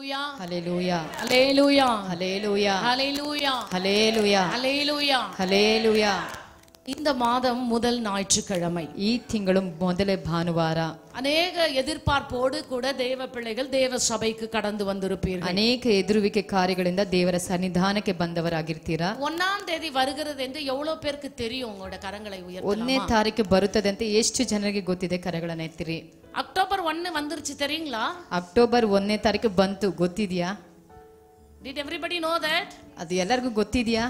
Hallelujah. Hallelujah. Hallelujah. Hallelujah. Hallelujah. Hallelujah. Hallelujah. இந்த மாதம் முதல் ஞாயிற்றுக்கிழமை, ಈ ತಿಂಗಳು ಮೊದಲ ಭಾನುವಾರ. ಅನೇಕ ಎದುರ್ಪಾರ್ಪೋಡು ಕೂಡ ದೇವ ಪಿಳ್ಳೆಗಳು ದೇವ ಸಭೆಗೆ ಕಡಂದು ಬಂದಿರುತ್ತೀர்கள். ಅನೇಕ ಎದುರುವಿಕೆ ಕಾರ್ಯಗಳಿಂದ ದೇವರ ಸನ್ನಿಧಾನಕ್ಕೆ ಬಂದವರಾಗಿರ್ತೀರಾ. 1ஆம் தேதி வருகிறது ಎಂದು எவ்வளவு பேருக்கு தெரியும்? உங்களோட கரங்களை உயர்த்தலாமா? 1ನೇ ತಾರೀಕು ಬರುತ್ತದೆ ಅಂತ ಎಷ್ಟು ಜನರಿಗೆ ಗೊತ್ತಿದೆ? ಕರಗಳನ್ನು ಎತ್ತಿರಿ. ಅಕ್ಟೋಬರ್ 1 வந்துருச்சு தெரியுங்களா? ಅಕ್ಟೋಬರ್ 1ನೇ ತಾರೀಕು ಬಂತು, ಗೊತ್ತಿದೆಯಾ? Did everybody know that? ಅದು ಎಲ್ಲರಿಗೂ ಗೊತ್ತಿದೆಯಾ?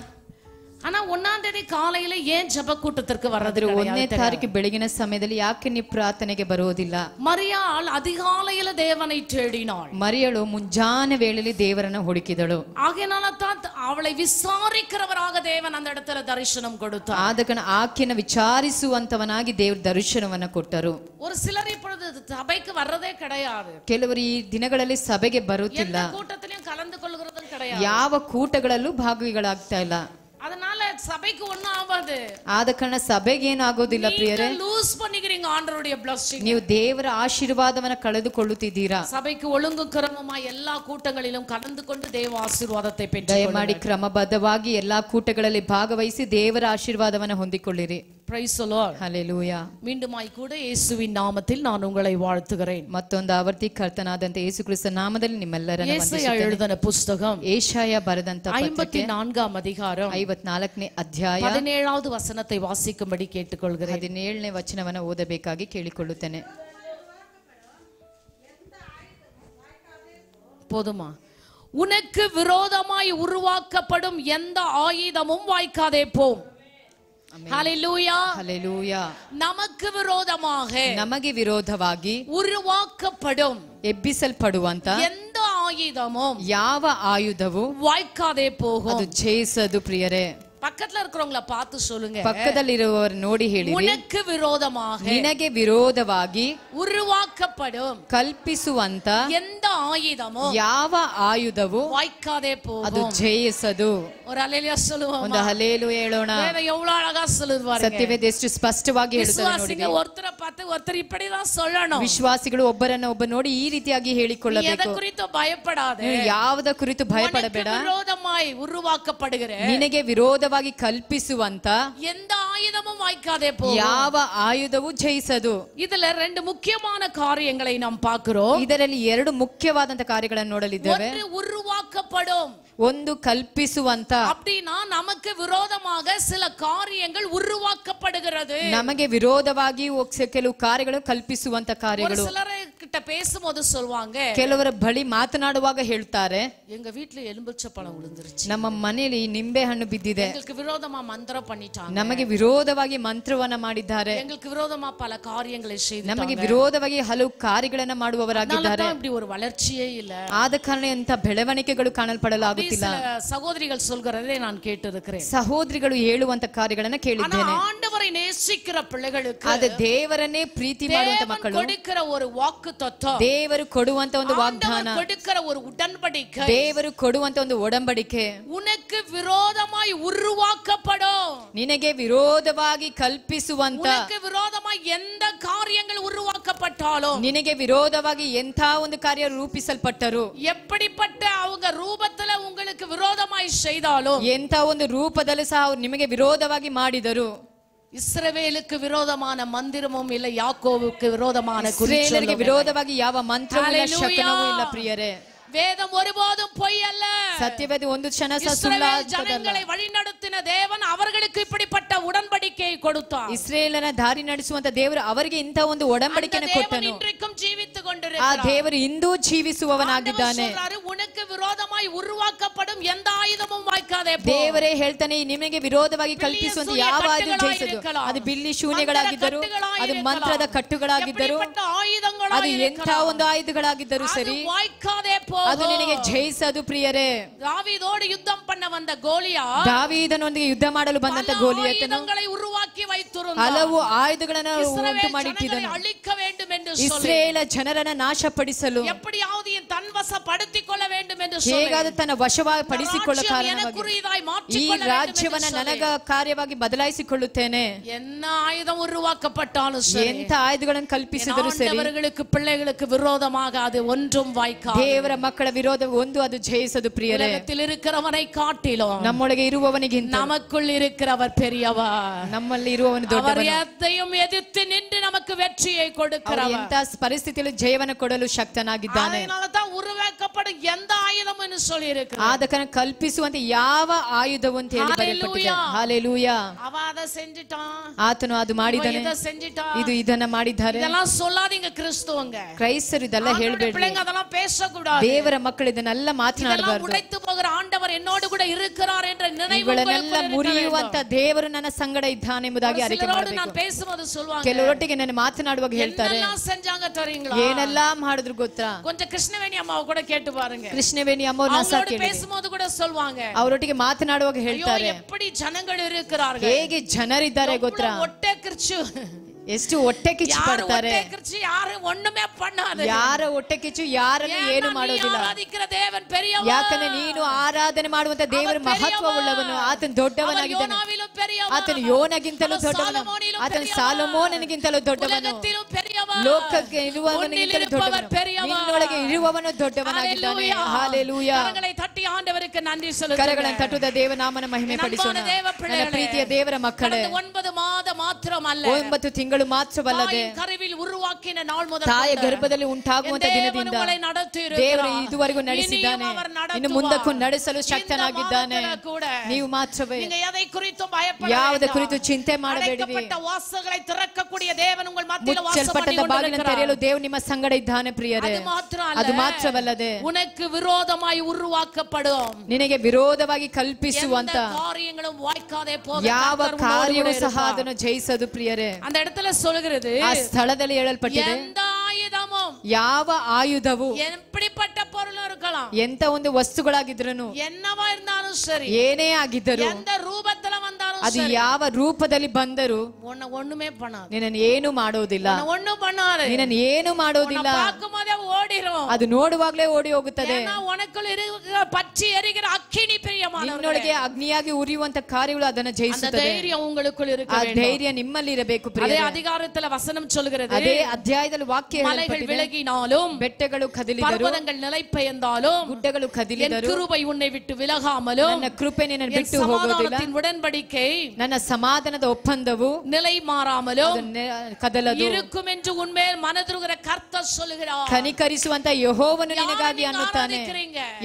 ஆனா 1ஆம் தேதி காலையில ஏன் ஜெப கூட்டத்திற்கு வரது? 1ನೇ ತಾರೀಕು ಬೆಳಗಿನ ಸಮಯದಲ್ಲಿ ಯಾಕೆ ನೀವು ಪ್ರಾರ್ಥನೆಗೆ ಬರೋದಿಲ್ಲ? ಮರಿಯಾள் அதிகாலையில தேவனை தேடினாள். ಮರಿಯಳು ಮುಂಜಾನೆ ವೇಳೆಯಲ್ಲಿ ದೇವರನ್ನು ಹುಡುಕಿದಳು. ஆகையால தான் அவளை விசாரிக்கிறவராக தேவன் அந்த இடத்துல தரிசனம் கொடுத்தார். ಆದ ಕಾರಣ ಆಕೆಯನ್ನು ವಿಚಾರಿಸುವಂತವನಾಗಿ ದೇವರು ದರ್ಶನವನ್ನು ಕೊಟ್ಟರು. ஒரு சிலர் இப்பொழுது சபைக்கு வர்றதே கிடையாது. ಕೆಲವರು ಈ ದಿನಗಳಲ್ಲಿ ಸಭೆಗೆ ಬರುತ್ತಿಲ್ಲ. எந்த கூட்டத்திலும் கலந்து கொள்கிறதும் கிடையாது. ಯಾವ ಕೂಟಗಳಲ್ಲೂ ಭಾಗಿಗಳಾಗ್ತಾ ಇಲ್ಲ. அதனால சபைக்கு ஒண்ணும் ஆகாது. ಆದ ಕಾರಣ ಸಭೆಗೆ ಏನು ಆಗೋದಿಲ್ಲ ಪ್ರಿಯರೇ. ಲೂಸ್ பண்ணிக்கிறீங்க ಆಂಡವருடைய blessing. ನೀವು ದೇವರ ಆಶೀರ್ವಾದವನ್ನು ಕಳೆದುಕೊಳ್ಳುತ್ತಿದ್ದೀರಾ. ಸಭೆಗೆ ಒಳುಂಗು ಕ್ರಮമായി ಎಲ್ಲಾ ಕೂಟங்களிலும் கலந்துಕೊಂಡು ದೇವ ಆಶೀರ್ವಾದத்தை பெற்றுக்கொள்ளுங்கள். ದಯಮಾಡಿ ಕ್ರಮಬದ್ಧವಾಗಿ ಎಲ್ಲಾ ಕೂಟಗಳಲ್ಲಿ ಭಾಗವಹಿಸಿ ದೇವರ ಆಶೀರ್ವಾದವನ್ನು ಹೊಂದಿಕೊಳ್ಳಿರಿ. Praise the Lord. Hallelujah. மீண்டுமாய் கூட இயேசுவின் நாமத்தில் நான் உங்களை வாழ்த்துகிறேன். ಮತ್ತೊಂದು ಆವರ್ತಿ ಕರ್ತನಾದಂತ ಯೇಸು ಕ್ರಿಸ್ತನ ನಾಮದಲ್ಲಿ ನಿಮ್ಮೆಲ್ಲರನ್ನು ಯೆಶಾಯ எழுதின புத்தகம் ಏಷಾಯ ಬರೆದಂತ 54ஆம் அதிகாரம் 54ನೇ ಅಧ್ಯಾಯ 17வது வசனத்தை வாசிக்கும்படி கேட்டுக்கொள்கிறேன். 17ನೇ ವಚನವನ್ನು ಓದಬೇಕಾಗಿ ಕೇಳಿಕೊಳ್ಳುತ್ತೇನೆ. போதுமா? உனக்கு விரோதமாய் உருவாக்கப்படும் எந்த ஆயுதமும் வாய்க்காதே போம். ஹalleluya. ಹಲ್ಲೆಲೂಯಾ. நமக்கு விரோதமாக, ನಮಗೆ ವಿರೋಧವಾಗಿ உருவாக்கப்படும் ಎಬ್ಬಿಸಲ್ಪಡುವಂತ எந்த ஆயுதமும், ಯಾವ ಆಯುಧವು வாய்க்காதே போகும். ಅದು ಜಯಿಸದು ಪ್ರಿಯರೇ. பக்கத்துல இருக்கிறவங்கள பார்த்து சொல்லுங்க, ಪಕ್ಕದಲ್ಲಿರುವವರು ನೋಡಿ ಹೇಳಿ, உனக்கு விரோதமாக, ನಿನಗೆ ವಿರೋಧವಾಗಿ உருவாக்கப்படும் ಕಲ್ಪಿಸುವಂತ எந்த ஆயுதமும், ಯಾವ ಆಯುಧವು வாய்க்காதே போகும். ಅದು ಜಯಿಸದು. ஒரு ஹல்லேலூயா சொல்லுவோம். ಒಂದು ಹಲ್ಲೆಲೂಯಾ ಹೇಳೋಣ. எவ்வளவு அழகா சொல்லுது பாருங்க. ಸತ್ಯವೇದ ಎಷ್ಟು ಸ್ಪಷ್ಟವಾಗಿ ಹೇಳುತ್ತದೆ ನೋಡಿ. விசுவாசிங்க ஒருத்தரை பார்த்து ஒருத்தர் இப்படிதான் சொல்லணும். ವಿಶ್ವಾಸಿಗಳು ಒಬ್ಬರನ್ನ ಒಬ್ಬ ನೋಡಿ ಈ ರೀತಿಯಾಗಿ ಹೇಳಿಕೊಳ್ಳಬೇಕು. எதை குறித்து பயப்படாதே. ಯಾವುದ ಕುರಿತು ಭಯಪಡಬೇಡ. விரோதமாய் உருவாக்கப்படுகிற, ನಿನಗೆ ವಿರೋಧವಾಗಿ ಕಲ್ಪಿಸುವಂತ எந்த ஆயுதமும் வாய்க்காதே போகும். ಯಾವ ಆಯುಧವು ಜಯಿಸದು. இதுல ரெண்டு முக்கியமான காரியங்களை நாம் பார்க்கிறோம். ಇದರಲ್ಲಿ ಎರಡು ಮುಖ್ಯವಾದಂತ ಕಾರ್ಯಗಳನ್ನು ನೋಡಲಿದ್ದೇವೆ. ஒன்று உருவாக்கப்படும், ಒಂದು ಕಲ್ಪಿಸುವಂತ. அப்படினா நமக்கு விரோதமாக சில காரியங்கள் உருவாக்கப்படுகிறது. ನಮಗೆ ವಿರೋಧವಾಗಿ ಕೆಲವು ಕಾರ್ಯಗಳು ಕಲ್ಪಿಸುವಂತ ಕಾರ್ಯಗಳು. ஒரு சிலர் கிட்ட பேசும்போது சொல்வாங்க, ಕೆಲವರ ಬಳಿ ಮಾತನಾಡುವಾಗ ಹೇಳ್ತಾರೆ, எங்க வீட்ல எலுமிச்சை பழம் விழுந்துருச்சு, ನಮ್ಮ ಮನೆಯಲ್ಲಿ ನಿಂಬೆ ಹಣ್ಣು ಬಿದ್ದಿದೆ, எங்களுக்கு விரோதமா மந்திரம் பண்ணிட்டாங்க, ನಮಗೆ ವಿರೋಧವಾಗಿ ಮಂತ್ರವನ್ನ ಮಾಡಿದ್ದಾರೆ, எங்களுக்கு விரோதமா பல காரியங்களை செய்தாங்க, ನಮಗೆ ವಿರೋಧವಾಗಿ ಹಲವು ಕಾರ್ಯಗಳನ್ನ ಮಾಡುವವರಾಗಿದ್ದಾರೆ. இப்படி ஒரு வளர்ச்சியே இல்ல. ಆದ ಕಾರಣ ಎಂತ ಬೆಳವಣಿಗೆಗಳು ಕಾಣಲ್ಪಡಲಾಗುತ್ತಿಲ್ಲ. சகோதரிகள் சொல்கிறதை நான் கேட்டிருக்கிறேன். ಸಹೋದರಿಗಳು ಹೇಳುವಂತ ಕಾರ್ಯಗಳನ್ನ ಕೇಳಿದ್ದೇನೆ. ஆண்டவரை நேசிக்கிற பிள்ளைகளுக்கு, ಆದ ದೇವರನ್ನೇ ಪ್ರೀತಿ ಮಾಡುವಂತ ಮಕ್ಕಳು, கொடுக்கிற ஒரு வாக்கு தத்துவம், ದೇವರು ಕೊಡುವಂತ ಒಂದು ವಾಗ್ದಾನ, கொடுக்கிற ஒரு உடன்படிக்கை, ದೇವರು ಕೊಡುವಂತ ಒಂದು ಒಡಂಬಡಿಕೆ, உனக்கு விரோதமாய் உருவாக்கப்படும், ನಿನಗೆ ವಿರೋಧವಾಗಿ ಕಲ್ಪಿಸುವಂತ, உனக்கு விரோதமாய் எந்த காரியங்கள் உருவாக்கப்பட்டாலும், ನಿನಗೆ ವಿರೋಧವಾಗಿ ಎಂಥ ಒಂದು ಕಾರ್ಯ ರೂಪಿಸಲ್ಪಟ್ಟರು, எப்படிப்பட்ட அவங்க ரூபத்துல உங்களுக்கு விரோதமாய் செய்தாலும், ಎಂಥ ಒಂದು ರೂಪದಲ್ಲಿ ಸಹ ಅವರು ನಿಮಗೆ ವಿರೋಧವಾಗಿ ಮಾಡಿದರು. இஸ்ரவேலுக்கு விரோதமான மந்திரமும் இல்லை, யாக்கோவுக்கு விரோதமான ಇಸ್ರಾಯೇಲರಿಗೆ ವಿರೋಧವಾಗಿ ಯಾವ ಮಂತ್ರವೂ ಇಲ್ಲ, ಶಕನವೂ ಇಲ್ಲ ಪ್ರಿಯರೇ. வேதம் ஒருபோதும் பொய் அல்ல. ಸತ್ಯವೇದ ಒಂದು ಕ್ಷಣ ಸಹ இஸ்ரவேல் ஜனங்களை வழிநடத்தின தேவன் அவர்களுக்கு இப்படிப்பட்ட உடன்படிக்கையை கொடுத்தார். ಇಸ್ರಾಯೇಲನ ದಾರಿ ನಡೆಸುವಂತ ದೇವರು ಅವರಿಗೆ ಇಂಥ ಒಂದು ಒಡಂಬಡಿಕೆಯನ್ನು ಕೊಟ್ಟನು. இன்றைக்கும் ஜீவித்துக் ಆ கொண்டிருக்கிறார். ದೇವರು ಇಂದೂ ಜೀವಿಸುವವನಾಗಿದ್ದಾನೆ. உனக்கு விரோதமாய் உருவாக்கப்படும் எந்த ஆயுதமும் வாய்க்காதே போ. ದೇವರೇ ಹೇಳ್ತಾನೆ, ನಿಮಗೆ ವಿರೋಧವಾಗಿ ಕಲ್ಪಿಸುವಂತ ಯಾವ ಆಯುಧ ಜಯಿಸದು. ಅದು ಬಿಲ್ಲಿ ಶೂನ್ಯಗಳಾಗಿದ್ದರು, ಅದು ಮಂತ್ರದ ಕಟ್ಟುಗಳಾಗಿದ್ದರು, ಅದು ಎಂಥ ಒಂದು ಆಯುಧಗಳಾಗಿದ್ದರು ಸರಿ, ಅದು ನಿನಗೆ ಜಯಿಸದು ಪ್ರಿಯರೇ. தாவீதோடு யுத்தம் பண்ண வந்த கோலியாத், ದಾವೀದನೊಂದಿಗೆ ಯುದ್ಧ ಮಾಡಲು ಬಂದಂತ ಗೋಲಿಯತನು உருவாக்கி வைத்திருந்தார். ಹಲವು ಆಯುಧಗಳನ್ನು ಉಂಟು ಮಾಡಿಟ್ಟಿದ್ದನು. அழிக்க வேண்டும் என்று சொல்லி, ಇಸ್ರಾಯೇಲ ಜನರನ್ನ ನಾಶಪಡಿಸಲು, எப்படியாவது தன் வசப்படுத்திக் கொள்ள வேண்டும் என்று சொல்லி, ಹೇಗಾದರೂ ತನ್ನ ವಶಪಡಿಸಿಕೊಳ್ಳ ಕಾರಣವಾಗಿ ಈ ರಾಜ್ಯವನ್ನ ನನಗ ಕಾರ್ಯವಾಗಿ ಬದಲಾಯಿಸಿಕೊಳ್ಳುತ್ತೇನೆ. என்ன ஆயுதம் உருவாக்கப்பட்டாலும் ಎಂಥ ಆಯುಧಗಳನ್ನು ಕಲ್ಪಿಸಿದರು ಸರಿ, அவர்களுக்கு பிள்ளைகளுக்கு விரோதமாக அது ஒன்றும் வாய்க்காது. ದೇವರ ಮಕ್ಕಳ ವಿರೋಧ ಒಂದು ಅದು ಜಯಿಸದು ಪ್ರಿಯರೇ. உலகத்தில் இருக்கிறவனை காட்டிலும் ನಮ್ಮೊಳಗೆ ಇರುವವನಿಗಿಂತ நமக்குள் இருக்கிறவர் பெரியவர். ನಮ್ಮಲ್ಲಿ ಇರುವವನು அவர் ದೊಡ್ಡವನು. எதையும் எதிர்த்து நின்று நமக்கு வெற்றியை கொடுக்கிறவர். ಎಂತ ಪರಿಸ್ಥಿತಿಯಲ್ಲಿ ಜಯವನ್ನು ಕೊಡಲು ಶಕ್ತನಾಗಿದ್ದಾನೆ. அதனால தான் உருவாக்கப்படும் எந்த ஆயுதம் என்று சொல்லி இருக்கு. ಆದಕನ ಕಲ್ಪಿಸುವಂತೆ ಯಾವ ಆಯುಧವು ಅಂತ ಹೇಳಿ ಬರೆಯಲ್ಪಟ್ಟಿದೆ. ಹಲ್ಲೆಲೂಯಾ. அவ ಅದ செஞ்சிட்டான், ಆತನು ಅದು ಮಾಡಿದ್ದಾನೆ, இத செஞ்சிட்டான், ಇದು ಇದನ್ನ ಮಾಡಿದ್ದಾರೆ. இதெல்லாம் சொல்லாதீங்க கிறிஸ்துவங்க. ಕ್ರೈಸ್ತರು ಇದೆಲ್ಲ ಹೇಳಬೇಡಿ. பிள்ளைங்க அதெல்லாம் பேசக்கூடாது. ದೇವರ ಮಕ್ಕಳು ಇದನ್ನೆಲ್ಲ ಮಾತನಾಡಬಾರದು. உடைத்து போகிற ஆண்டவர் என்னோடு கூட இருக்கிறார் என்ற நினைவு ಇವುಗಳನ್ನೆಲ್ಲ ಮುರಿಯುವಂತ ದೇವರು ನನ್ನ ಸಂಗಡ ಇದ್ದಾನೆ ಎಂಬುದಾಗಿ ಅರಿಕೆ ಮಾಡಬೇಕು. ನಾನು பேசும்போது சொல்வாங்க, ಕೆಲವರೊಟ್ಟಿಗೆ ನಾನು ಮಾತನಾಡುವಾಗ ಹೇಳ್ತಾರೆ, என்னெல்லாம் செஞ்சாங்க தெரியுங்களா? ಏನೆಲ್ಲ ಮಾಡಿದ್ರು ಗೊತ್ತಾ? கொஞ்சம் கிருஷ்ணவேணಿ ಅಮ್ಮ கூட ಕೇಟ್ಟು பாருங்க. ಕೃಷ್ಣವೇಣಿ ಅಮ್ಮವ್ರನ್ನ ಸಹ ಕೇಳಿ. பேசும்போது கூட சொல்வாங்க, ಅವರೊಟ್ಟಿಗೆ ಮಾತನಾಡುವಾಗ ಹೇಳ್ತಾರೆ, எப்படி ಜನಗಳು இருக்கிறார்கள், ಹೇಗೆ ಜನರಿದ್ದಾರೆ ಗೊತ್ತಾ? ಹೊಟ್ಟೆ ಕಿಚ್ಚು, ಎಷ್ಟು ಹೊಟ್ಟೆ ಕಿಚ್ಚು ಪಡ್ತಾರೆ. ಯಾರು ಒಣ್ಣುಮೇ பண்ணாது, ಯಾರ ಹೊಟ್ಟೆ ಕಿಚ್ಚು ಯಾರನ್ನು ಏನು ಮಾಡೋದಿಲ್ಲ. ಯಾಕಂದ್ರೆ ನೀನು ಆರಾಧನೆ ಮಾಡುವಂತ ದೇವರ ಮಹತ್ವವುಳ್ಳವನು. ಆತನ ದೊಡ್ಡವನಾಗಿದ್ದಾನೆ. ಆತನು ಯೋನಗಿಂತಲೂ ದೊಡ್ಡವನು. ಆತನು ಸಾಲಮೋನನಿಗಿಂತಲೂ ದೊಡ್ಡವನು. ಲೋಕಕ್ಕೆ ಇರುವವನಿಗಿಂತಲೂ ದೊಡ್ಡವನು. ನಿನ್ನೊಳಗೆ ಇರುವವನು ದೊಡ್ಡವನಾಗಿದ್ದಾನೆ. ಹಲ್ಲೆಲೂಯಾ. ಕರಗಳನ್ನು ತಟ್ಟುವ ದೇವನಾಮನ ಮಹಿಮೆ ಪಡಿಸೋಣ. ನನ್ನ ಪ್ರೀತಿಯ ದೇವರ ಮಕ್ಕಳೇ, 9 ಮಾದ ಮಾತ್ರವಲ್ಲ, 9 ತಿಂಗಳು ಮಾತ್ರವಲ್ಲದೆ ಕರುವಿಲ್ ಉರುವಾಕಿನ ನಾள் ಮೊದಲು ತಾಯಿಯ ಗರ್ಭದಲ್ಲಿ ಉಂಟಾಗುವಂತ ದಿನದಿಂದ ದೇವರು ಇದುವರೆಗೂ ನಡೆಸಿದ್ದಾನೆ. ಇನ್ನು ಮುಂದಕ್ಕೂ ನಡೆಸಲು ಶಕ್ತನಾಗಿದ್ದಾನೆ. ನೀವು ಮಾತ್ರವೇ. ಯಾವುದೇ ಕುರಿತು ಚಿಂತೆ ಮಾಡಬೇಡಿರಿ. ಮುಚ್ಚಲ್ಪಟ್ಟ ಬಾಗಿಲನ್ನು ತೆರೆಯಲು ದೇವರು ನಿಮ್ಮ ಸಂಗಡ ಇದ್ದಾನೆ ಪ್ರಿಯರೇ. ಅದು ಮಾತ್ರವಲ್ಲದೆ ಉನಕ್ಕೆ ವಿರೋಧವಾಗಿ ಉರುವಾಕಪடும், ನಿನಗೆ ವಿರೋಧವಾಗಿ ಕಲ್ಪಿಸುವಂತ ಯಾವ ಕಾರ್ಯವೂ ಸಹ ಅದನ್ನು ಜಯಿಸದು ಪ್ರಿಯರೇ. அந்த இடத்துல சொல்கிறது, ಆ ಸ್ಥಳದಲ್ಲಿ ಹೇಳಲ್ಪಟ್ಟಿದೆ, எந்த ஆயுதமும், ಯಾವ ಆಯುಧವು, எப்படிப்பட்ட பொருள் இருக்கலாம், ಎಂತ ಒಂದು ವಸ್ತುಗಳಾಗಿದ್ರೂ, என்னவா இருந்தாலும் சரி, ಏನೇ ಆಗಿದ್ದರೂ, எந்த ரூபத்துல வந்தாலும் ಅದು சரி, ಯಾವ ರೂಪದಲ್ಲಿ ಬಂದರೂ உன்னை ஒண்ணுமே பண்ணாது. ನಿನ್ನನ್ನು ಏನು ಮಾಡೋದಿಲ್ಲ. ஒண்ணும் பண்ணாது. ನಿನ್ನನ್ನು ಏನು ಮಾಡೋದಿಲ್ಲ. பார்க்கும்போதே ஓடிரும். ಅದು ನೋಡುವಾಗಲೇ ಓಡಿ ಹೋಗುತ್ತದೆ. உனக்குள்ள இருக்கிற பற்றி எரிகிற அக்கினி பிரியமானவரே, ನಿನ್ನೊಳಗೆ ಅಗ್ನಿಯಾಗಿ ಉರಿಯುವಂತ ಕಾರ್ಯಗಳು ಅದನ್ನು ಜಯಿಸುತ್ತದೆ. தைரியம் உங்களுக்குள் இருக்க ಆ வேண்டும். ಧೈರ್ಯ ನಿಮ್ಮಲ್ಲಿ ಇರಬೇಕು அதே ಪ್ರಿಯರೇ. அதிகாரத்துல வசனம் சொல்கிறது, ಅದೇ ಅಧ್ಯಾಯದಲ್ಲಿ ವಾಕ್ಯ மலைகள் ಹೇಳಲ್ಪಟ್ಟಿದೆ, விலகினாலும், ಬೆಟ್ಟಗಳು ಕದಲಿದರು, பர்வதங்கள் நிலை பெயர்ந்தாலும், ಗುಡ್ಡಗಳು என் ಕದಲಿದರು, கிருபை உன்னை விட்டு விலகாமலும், ನನ್ನ ಕೃಪೆ ನಿನ್ನನ್ನು என் ಬಿಟ್ಟು ಹೋಗೋದಿಲ್ಲ, சமாதானத்தின் உடன்படிக்கை ನನ್ನ ಸಮಾಧಾನದ ಒಪ್ಪಂದವು நிலை மாறாமலும் ಕದಲದು இருக்கும் என்று உன்மேல் மனதுருகிற கர்த்தர் சொல்லுகிறார். ಕನಿಕರಿಸುವಂತ ಯೆಹೋವನು ನಿನಗಾಗಿ ಅನ್ನುತ್ತಾನೆ.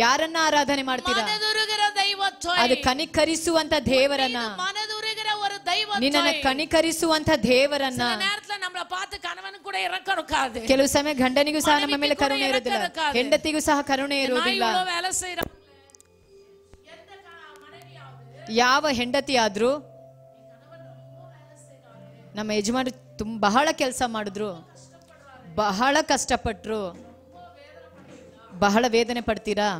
ಯಾರನ್ನ ಆರಾಧನೆ ಮಾಡ್ತೀರಾ? மனதுருகிற தெய்வத்தை, ಅದು ಕನಿಕರಿಸುವಂತ ದೇವರನ್ನ, மனதுருகிற ஒரு தெய்வத்தை. ನಿನ್ನನ್ನು ಕನಿಕರಿಸುವಂತ ದೇವರನ್ನ. நேரத்துல நம்மள பார்த்து கணவன் கூட இறக்கம் இருக்காது. ಕೆಲವು ಸಮಯ ಗಂಡನಿಗೂ ಸಹ ನಮ್ಮ ಮೇಲೆ ಕರುಣೆ ಇರುವುದಿಲ್ಲ, ಹೆಂಡತಿಗೂ ಸಹ ಕರುಣೆ ಇರುವುದಿಲ್ಲ. வேலை செய்யற ಯಾವ ಹೆಂಡತಿ ಆದ್ರೂ, ನಮ್ಮ ಯಜಮಾನರು ಬಹಳ ಕೆಲಸ ಮಾಡಿದ್ರು, ಬಹಳ ಕಷ್ಟಪಟ್ರು, ಬಹಳ ವೇದನೆ ಪಡ್ತೀರಾ?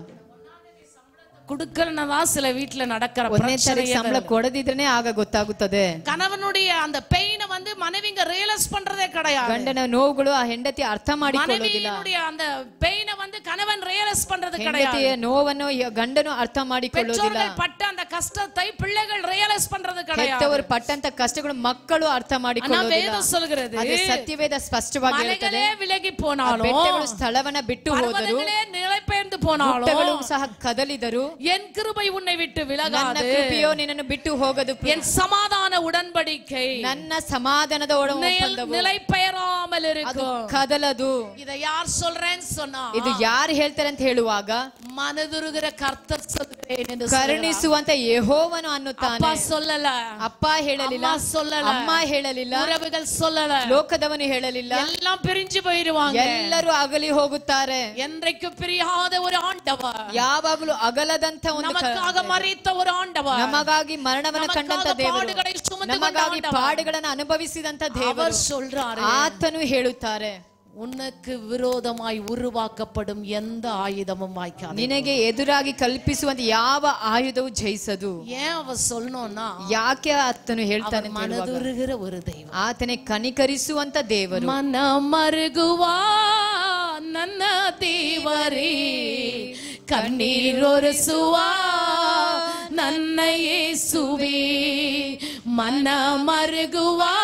குடுக்கறனதா சில வீட்ல நடக்கிற ಒಂದೇ ತಾರೀಕು ಸಂಬಳ ಕೊಡದಿದ್ರೇನೆ ಆಗ ಗೊತ್ತಾಗುತ್ತದೆ. கணவனுடைய அந்த பெயினை வந்து மனைவிங்க ரியலைஸ் பண்றதே கிடையாது. ಗಂಡನ ನೋವುಗಳು ಆ ಹೆಂಡತಿ ಅರ್ಥ ಮಾಡಿಕೊಳ್ಳೋದಿಲ್ಲ. மனைவியுடைய அந்த பெயினை வந்து கணவன் ரியலைஸ் பண்றது கிடையாது. ಹೆಂಡತಿಯ ನೋವನ್ನು ಗಂಡನು ಅರ್ಥ ಮಾಡಿಕೊಳ್ಳೋದಿಲ್ಲ. பெற்றோர்கள் பட்ட அந்த கஷ்டத்தை பிள்ளைகள் ரியலைஸ் பண்றது கிடையாது. ಹೆತ್ತವರು ಪಟ್ಟಂತ ಕಷ್ಟಗಳು ಮಕ್ಕಳು ಅರ್ಥ ಮಾಡಿಕೊಳ್ಳೋದಿಲ್ಲ. ವೇದ சொல்கிறது, ಅದು ಸತ್ಯವೇದ ಸ್ಪಷ್ಟವಾಗಿ ಹೇಳುತ್ತದೆ. ಮಲೆಗಳೇ ವಿಲಗಿ போனாலும், ಬೆಟ್ಟಗಳು ಸ್ಥಳವನ್ನ ಬಿಟ್ಟು ಹೋದರು, ಪರ್ವತಗಳೇ ನಿಲೈಪೆಯರ್ದು போனாலும், ಗುಡ್ಡಗಳು ಸಹ ಕದಲಿದರು, என் கிருபை உன்னை விட்டு விலகாது, ನನ್ನ ಕೃಪೆಯೋ ನಿನ್ನನ್ನು ಬಿಟ್ಟು ಹೋಗದು, என் சமாதான உடன்படிக்கை ನನ್ನ ಸಮಾಧಾನದ ಒಪ್ಪಂದವು நிலைபெயராமல் இருக்கும். ಕದಲದು. இதை யார் சொல்றேன்னு சொன்னா, ಇದು ಯಾರು ಹೇಳ್ತಾರೆ ಅಂತ ಹೇಳುವಾಗ, மனதுருகிற கர்த்தர் சொல்கிறேன் என்று ಕರುಣಿಸುವಂತ ಯೆಹೋವನು ಅನ್ನುತ್ತಾನೆ. அப்பா சொல்லல, ಅಪ್ಪ ಹೇಳಲಿಲ್ಲ, அம்மா சொல்லல, ಅಮ್ಮ ಹೇಳಲಿಲ್ಲ, உறவுகள் சொல்லல, ಲೋಕದವನು ಹೇಳಲಿಲ್ಲ, எல்லாம் பிரிஞ்சு போயிடுவாங்க, ಎಲ್ಲರೂ ಅಗಲಿ ಹೋಗುತ್ತಾರೆ. என்றைக்கு பிரியாத ஒரு ஆண்டவர், ಯಾವಾಗಲೂ ಅಗಲದಂತ ಒಂದು, நமக்காக மரித்த ஒரு ஆண்டவர், ನಮಗಾಗಿ ಮರಣವನ್ನು ಕಂಡಂತ ದೇವರು, ನಮಗಾಗಿ ಪಾಡುಗಳನ್ನು ಅನುಭವಿಸಿದಂತ ದೇವರು சொல்றாரு, ಆತನು ಹೇಳುತ್ತಾರೆ, உனக்கு விரோதமாய் உருவாக்கப்படும் எந்த ஆயுதமும் வாய்க்காது. ನಿನಗೆ ಎದುರಾಗಿ ಕಲ್ಪಿಸುವಂತ ಯಾವ ಆಯುಧವು ಜಯಿಸದು. ஏன் அவ சொல்லணும்னா, ಯಾಕೆ ಆತನು ಹೇಳ್ತಾನೆ? மனதுருகிற ஒரு தெய்வம், ಆತನೇ ಕನಿಕರಿಸುವಂತ ದೇವರು. ಮನ ಮರುಗುವಾ ನನ್ನ ದೇವರೇ, ಕಣ್ಣೀರೊರೆಸುವಾ ನನ್ನ ಯೇಸುವೇ, ಮನ ಮರುಗುವಾ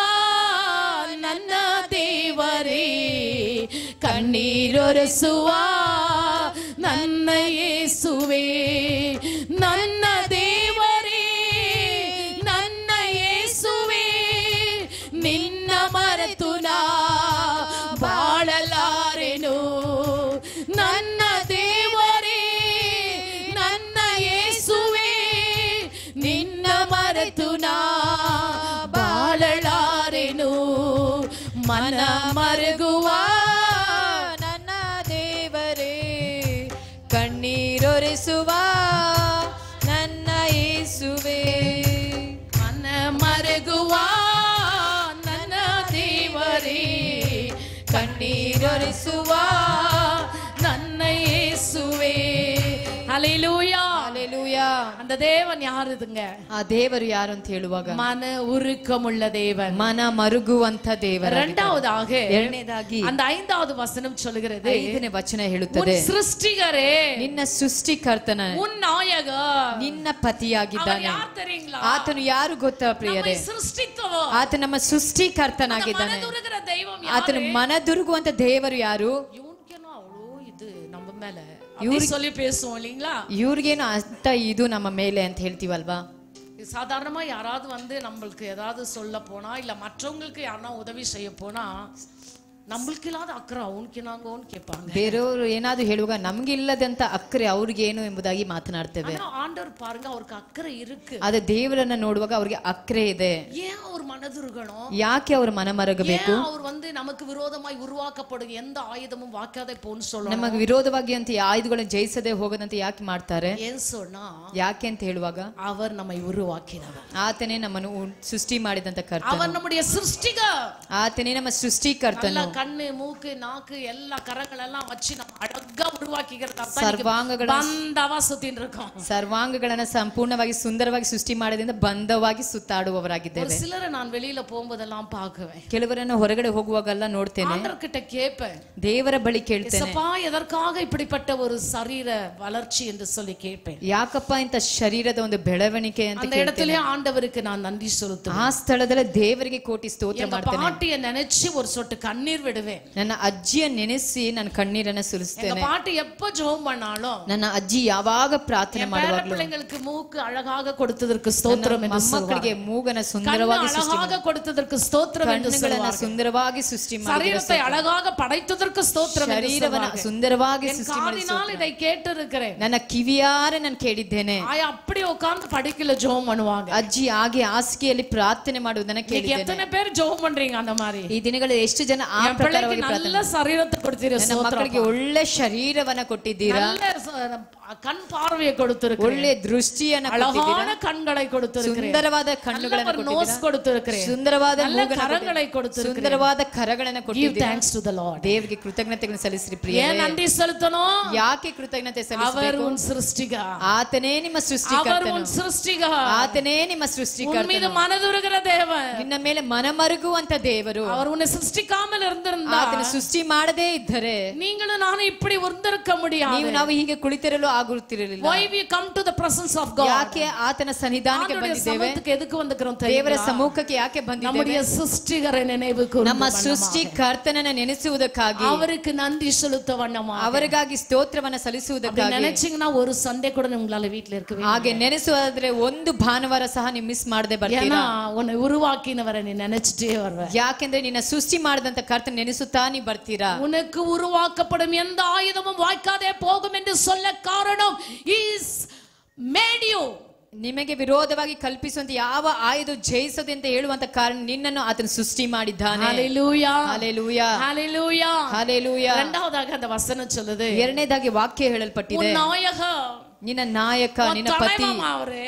ನನ್ನ ದೇವರೇ, ಕಣ್ಣೀರೊರೆಸುವಾ ನನ್ನ ನನ್ನ ಯೇಸುವೇ ನನ್ನ ದೇವರೇ ನನ್ನ ಯೇಸುವೇ ನಿನ್ನ ಮರೆತು ನಾ ಬಾಳಲಾರೆನು ನನ್ನ ದೇವರೇ ನನ್ನ ಯೇಸುವೇ ನಿನ್ನ ಮರೆತು ನಾ ಬಾಳಲಾರೆನು ಮನ ಮರುಗುವ ನನ್ನ ದೇವರೇ ಕಣ್ಣೀರೊರೆಸುವ ನನ್ನ ಯೇಸುವೇ ಮನ ಮರುಗುವ ನನ್ನ ದೇವರೇ ಕಣ್ಣೀರೊರೆಸುವ ನನ್ನ ಯೇಸುவே ஹல்லேலூயா ஹல்லேலூயா அந்த தேவன் யாருதுங்க ಆ ದೇವರು ಯಾರು ಅಂತ ಹೇಳುವಾಗ மன உருக்கமுள்ள தேவன் ಮನ ಮರುಗುವಂತ ದೇವರು இரண்டாவதாக ಎರಡನೇದಾಗಿ அந்த ஐந்தாவது வசனம் சொல்கிறது ಐದನೇ ವಚನ ಹೇಳುತ್ತದೆ உன் சிருஷ்டிகரே ನಿನ್ನ ಸೃಷ್ಟಿಕರ್ತನ உன் நாயகர் ನಿನ್ನ ಪತಿಯಾಗಿದ್ದಾನೆ யார் தெரியுங்களா ಆತನು ಯಾರು ಗೊತ್ತಾ ಪ್ರಿಯರೇ சிருஷ்டித்தவர் ಆತ ನಮ್ಮ ಸೃಷ್ಟಿಕರ್ತನಾಗಿದ್ದಾನೆ மனதுருகிற தெய்வம் ಆತನು ಮನದುರುಗುವಂತ ದೇವರು ಯಾರು இவனுக்கேனோ அவ்வளோ இது நம்ம மேல அப்படி சொல்லி பேசுவோம் இல்லீங்களா ಇವ್ರಿಗೇನು ಅಂತ ಇದು ನಮ್ಮ ಮೇಲೆ ಅಂತ ಹೇಳ್ತೀವಲ್ವಾ சாதாரணமா யாராவது வந்து நம்மளுக்கு ஏதாவது சொல்ல போனா இல்ல மற்றவங்களுக்கு யாரா உதவி செய்ய போனா நம்மளுக்கு இல்லாத அக்கறை அவனுக்கு நாங்கன்னு கேட்பாங்க ಬೇರೆಯವರು ಏನಾದ್ರು ಹೇಳುವಾಗ ನಮ್ಗೆ ಇಲ್ಲದಂತ ಅಕ್ಕರೆ ಅವ್ರಿಗೇನು ಎಂಬುದಾಗಿ ಮಾತನಾಡ್ತೇವೆ ஆண்டவர் பாருங்க அவருக்கு அக்கறை இருக்கு ಅದೇ ದೇವರನ್ನ ನೋಡುವಾಗ ಅವ್ರಿಗೆ ಅಕ್ಕರೆ ಇದೆ ஏன் அவர் மனதுருகணும் ಯಾಕೆ ಅವರು ಮನ ಮರಗಬೇಕು ஏன் அவர் வந்து நமக்கு விரோதமாய் உருவாக்கப்படும் எந்த ஆயுதமும் வாக்காதே போன்னு சொல்லணும் ನಮಗೆ ವಿರೋಧವಾಗಿ ಅಂತ ಈ ಆಯುಧಗಳನ್ನು ಜಯಿಸದೆ ಹೋಗದಂತೆ ಯಾಕೆ ಮಾಡ್ತಾರೆ ஏன் சொன்னா ಯಾಕೆ ಅಂತ ಹೇಳುವಾಗ அவர் நம்மை உருவாக்கினவர் ಆತನೇ ನಮ್ಮನ್ನು ಸೃಷ್ಟಿ ಮಾಡಿದಂತ ಕರ್ತನು அவர் நம்முடைய சிருஷ்டிகர் ಆತನೇ ನಮ್ಮ ಸೃಷ್ಟಿಕರ್ತನು கண்ணு மூக்கு நாக்கு எல்லா கரங்கள் எல்லாம் வச்சு நம்ம அழகா உருவாக்கிக்கிறதா ಸರ್ವಾಂಗಗಳ பந்தவா சுத்தின்னு இருக்கோம் ಸರ್ವಾಂಗಗಳನ್ನ ಸಂಪೂರ್ಣವಾಗಿ ಸುಂದರವಾಗಿ ಸೃಷ್ಟಿ ಮಾಡೋದ್ರಿಂದ ಬಂಧವಾಗಿ ಸುತ್ತಾಡುವವರಾಗಿದ್ದೇವೆ சிலரை நான் வெளியில போகும்போதெல்லாம் பார்க்குவேன் ಕೆಲವರನ್ನು ಹೊರಗಡೆ ಹೋಗುವಾಗೆಲ್ಲ ನೋಡ್ತೇನೆ ஆண்டவர்கிட்ட கேட்பேன் ದೇವರ ಬಳಿ ಕೇಳ್ತೇನೆ ஏசப்பா எதற்காக இப்படிப்பட்ட ஒரு சரீர வளர்ச்சி என்று சொல்லி கேட்பேன் ಯಾಕಪ್ಪ ಇಂತ ಶರೀರದ ಒಂದು ಬೆಳವಣಿಗೆ ಅಂತ அந்த இடத்திலே ஆண்டவருக்கு நான் நன்றி செலுத்துவேன் ಆ ಸ್ಥಳದಲ್ಲಿ ದೇವರಿಗೆ ಕೋಟಿ ಸ್ತೋತ್ರ ಮಾಡ್ತೇನೆ பாட்டியை நினைச்சு ஒரு சொட்டு கண்ணீர் விடுவேன் ನನ್ನ ಅಜ್ಜಿಯ ನೆನೆಸಿ ನಾನು ಕಣ್ಣೀರನ್ನ ಸುರಿಸ್ತೇನೆ பாட்டி எப்ப ஜெபம் பண்ணாலும் ನನ್ನ ಅಜ್ಜಿ ಯಾವಾಗ ಪ್ರಾರ್ಥನೆ ಮಾಡುವಾಗಲೂ பிள்ளைங்களுக்கு மூக்கு அழகாக கொடுத்ததற்கு ஸ்தோத்திரம் என்று ಮಕ್ಕಳಿಗೆ ಮೂಗನ ಸುಂದರವಾಗಿ அழகாக கொடுத்ததற்கு ஸ்தோத்திரம் என்று ಕಣ್ಣುಗಳನ್ನ ಸುಂದರವಾಗಿ ಸೃಷ್ಟಿ ಮಾಡಿ சரீரத்தை அழகாக படைத்ததற்கு ஸ்தோத்திரம் என்று ಶರೀರವನ್ನ ಸುಂದರವಾಗಿ ಸೃಷ್ಟಿ ಮಾಡಿ காதினால் இதை கேட்டிருக்கிறேன் ನನ್ನ ಕಿವಿಯಾರೆ ನಾನು ಕೇಳಿದ್ದೇನೆ ஆயா அப்படி உட்கார்ந்து படிக்கல ஜெபம் பண்ணுவாங்க ಅಜ್ಜಿ ಹಾಗೆ ಹಾಸಿಗೆಯಲ್ಲಿ ಪ್ರಾರ್ಥನೆ ಮಾಡುವುದನ್ನ ಕೇಳಿದ್ದೇನೆ எத்தனை பேர் ஜெபம் பண்றீங்க அந்த மாதிரி ಈ ದಿನಗಳಲ್ಲಿ ಎಷ್ಟು ಜನ ಆ ಪ್ರಕಾರವಾಗಿ நல்ல சரீரத்தை கொடுத்தீங்க ನನ್ನ ಮಕ್ಕಳಿಗೆ ಒಳ್ಳೆ ಶರೀರವನ್ನ ಕೊಟ್ಟಿದ್ದೀರಾ நல்ல கண் பார்வையை கொடுத்திருக்கிறீங்க ಒಳ್ಳೆ ದೃಷ್ಟಿಯನ್ನ அழகான கண்களை கொடுத்திருக்கிறீங்க ಸುಂದರವಾದ ಕಣ್ಣುಗಳನ್ನು நோஸ் கொடுத்திருக்கிறீங்க ಸುಂದರವಾದ கரங்களை கொடுத்திருக்கிறீங்க ಸುಂದರವಾದ ಕರಗಳನ್ನು give ಕೊಟ್ಟಿದ್ದೀರಾ thanks to the lord ದೇವರಿಗೆ ಕೃತಜ್ಞತೆಗಳನ್ನು ಸಲ್ಲಿಸಿರಿ ಪ್ರಿಯರೇ ஏன் நன்றி செலுத்தணும் ಯಾಕೆ ಕೃತಜ್ಞತೆ அவர் ಸಲ್ಲಿಸಬೇಕು உன் சிருஷ்டிகா ಆತನೇ ನಿಮ್ಮ அவர் ಸೃಷ್ಟಿಕರ್ತನು உன் சிருஷ்டிகா ಆತನೇ ನಿಮ್ಮ உன் மீது ಸೃಷ್ಟಿಕರ್ತನು மனதுருகிற தேவன் ನಿನ್ನ ಮೇಲೆ ಮನಮರುಗುವಂತ ದೇವರು அவர் உன்னை சிருஷ்டிக்காமல் இருந்திருந்தா ಆತನ ಸೃಷ್ಟಿ ಮಾಡದೇ ಇದ್ದರೆ நீங்களும் நானும் இப்படி இருந்திருக்க முடியாது ನಾವು ಹೀಗೆ ಕುಳಿತಿರಲು ಆಗುತ್ತಿರಲಿಲ್ಲ why we come to the presence of god ಯಾಕೆ ಆತನ ಸನ್ನಿಧಾನಕ್ಕೆ ஆண்டவருடைய ಬಂದಿದ್ದೇವೆ சமூகத்துக்கு எதுக்கு வந்திருக்கிறோம் ದೇವರ தெரியுமா ಸಮ್ಮುಖಕ್ಕೆ ಯಾಕೆ ಬಂದಿದ್ದೇವೆ நம்முடைய சிருஷ்டிகரை நினைவு கூர்ந்து ನಮ್ಮ ಸೃಷ್ಟಿಕರ್ತನನ್ನ ನೆನೆಸುವುದಕ್ಕಾಗಿ அவருக்கு நன்றி செலுத்த வண்ணமா ಅವರಿಗಾಗಿ ಸ್ತೋತ್ರವನ್ನ ಸಲ್ಲಿಸುವುದಕ್ಕಾಗಿ நினைச்சீங்கன்னா ஒரு சண்டே கூட உங்களால வீட்ல இருக்கவே ಹಾಗೆ ನೆನೆಸುವುದಾದ್ರೆ ಒಂದು ಭಾನುವಾರ ಸಹ ನೀವು ಮಿಸ್ ಮಾಡದೆ ಬರ್ತೀರಾ ஏன்னா உன்னை உருவாக்கினவரை நீ நினைச்சிட்டே வருவ ಯಾಕೆಂದ್ರೆ ನಿನ್ನ ಸೃಷ್ಟಿ ಮಾಡಿದಂತ ಕರ್ತನ ನೆನೆಸುತ್ತಾ ನೀ ಬರ್ತೀರಾ உனக்கு உருவாக்கப்படும் எந்த ஆயுதமும் வாய்க்காதே போகும் என்று சொல்ல காரணம் is made you ನಿಮಗೆ ವಿರೋಧವಾಗಿ ಕಲ್ಪಿಸುವಂತ ಯಾವ ಆಯುಧ ಜಯಿಸದೆ ಅಂತ ಹೇಳುವಂತ ಕಾರಣ ನಿನ್ನನ್ನು ಆತನ ಸೃಷ್ಟಿ ಮಾಡಿದ್ದಾನೆ ஹalleluya ಹಲ್ಲೆಲೂಯಾ ஹalleluya ಹಲ್ಲೆಲೂಯಾ இரண்டாவதாக அந்த வசனம் சொல்லுது ಎರಡನೇದಾಗಿ ವಾಕ್ಯ ಹೇಳಲ್ಪಟ್ಟಿದೆ உன் நாயக ನಿನ್ನ ನಾಯಕ ನಿನ್ನ ಪತಿ